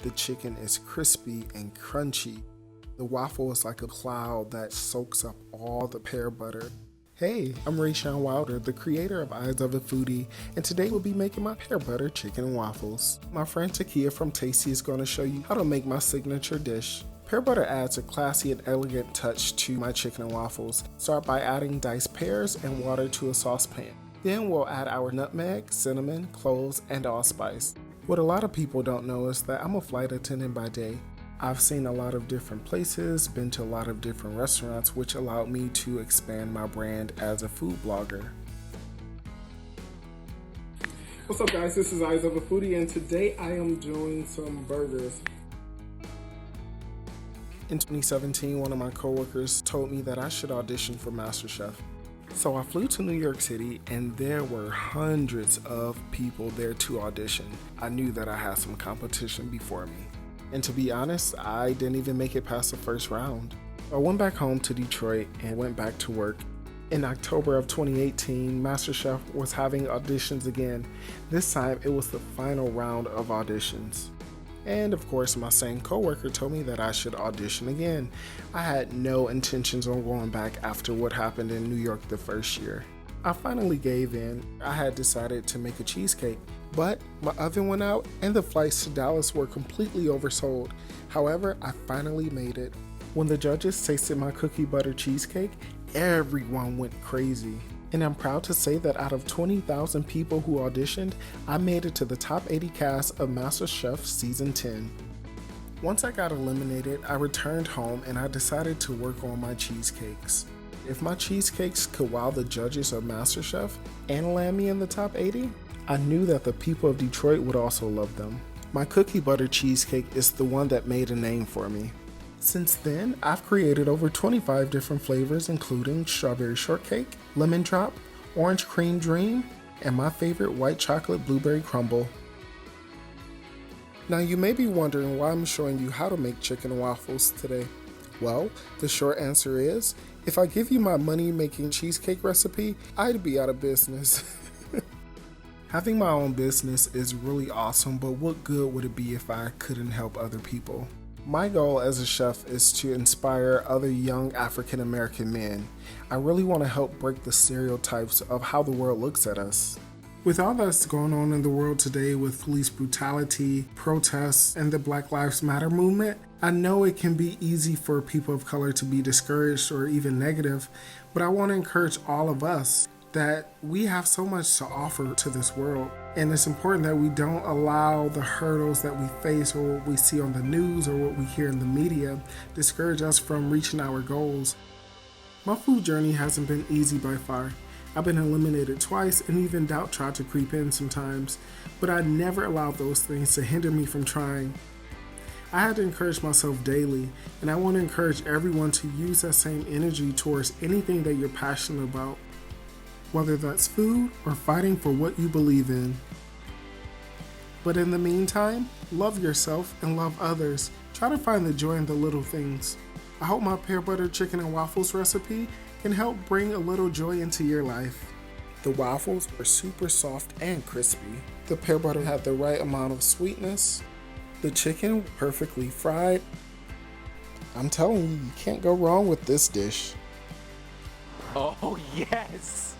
The chicken is crispy and crunchy. The waffle is like a cloud that soaks up all the pear butter. Hey, I'm ReShawn Wilder, the creator of Eyes of a Foodie, and today we'll be making my pear butter chicken and waffles. My friend Takia from Tasty is going to show you how to make my signature dish. Pear butter adds a classy and elegant touch to my chicken and waffles. Start by adding diced pears and water to a saucepan. Then we'll add our nutmeg, cinnamon, cloves, and allspice. What a lot of people don't know is that I'm a flight attendant by day. I've seen a lot of different places, been to a lot of different restaurants, which allowed me to expand my brand as a food blogger. What's up guys, this is Eyes of a Foodie, and today I am doing some burgers. In 2017, one of my coworkers told me that I should audition for MasterChef. So I flew to New York City and there were hundreds of people there to audition. I knew that I had some competition before me. And to be honest, I didn't even make it past the first round. I went back home to Detroit and went back to work. In October of 2018, MasterChef was having auditions again. This time it was the final round of auditions. And of course, my same coworker told me that I should audition again. I had no intentions on going back after what happened in New York the first year. I finally gave in. I had decided to make a cheesecake, but my oven went out and the flights to Dallas were completely oversold. However, I finally made it. When the judges tasted my cookie butter cheesecake, everyone went crazy. And I'm proud to say that out of 20,000 people who auditioned, I made it to the top 80 cast of MasterChef Season 10. Once I got eliminated, I returned home and I decided to work on my cheesecakes. If my cheesecakes could wow the judges of MasterChef and land me in the top 80, I knew that the people of Detroit would also love them. My cookie butter cheesecake is the one that made a name for me. Since then, I've created over 25 different flavors, including strawberry shortcake, lemon drop, orange cream dream, and my favorite white chocolate blueberry crumble. Now you may be wondering why I'm showing you how to make chicken and waffles today. Well, the short answer is, if I give you my money-making cheesecake recipe, I'd be out of business. Having my own business is really awesome, but what good would it be if I couldn't help other people? My goal as a chef is to inspire other young African American men. I really want to help break the stereotypes of how the world looks at us. With all that's going on in the world today with police brutality, protests, and the Black Lives Matter movement, I know it can be easy for people of color to be discouraged or even negative, but I want to encourage all of us that we have so much to offer to this world. And it's important that we don't allow the hurdles that we face or what we see on the news or what we hear in the media discourage us from reaching our goals. My food journey hasn't been easy by far. I've been eliminated twice and even doubt tried to creep in sometimes, but I never allowed those things to hinder me from trying. I had to encourage myself daily, and I want to encourage everyone to use that same energy towards anything that you're passionate about, whether that's food or fighting for what you believe in. But in the meantime, love yourself and love others. Try to find the joy in the little things. I hope my pear butter chicken and waffles recipe can help bring a little joy into your life. The waffles were super soft and crispy. The pear butter had the right amount of sweetness. The chicken perfectly fried. I'm telling you, you can't go wrong with this dish. Oh yes!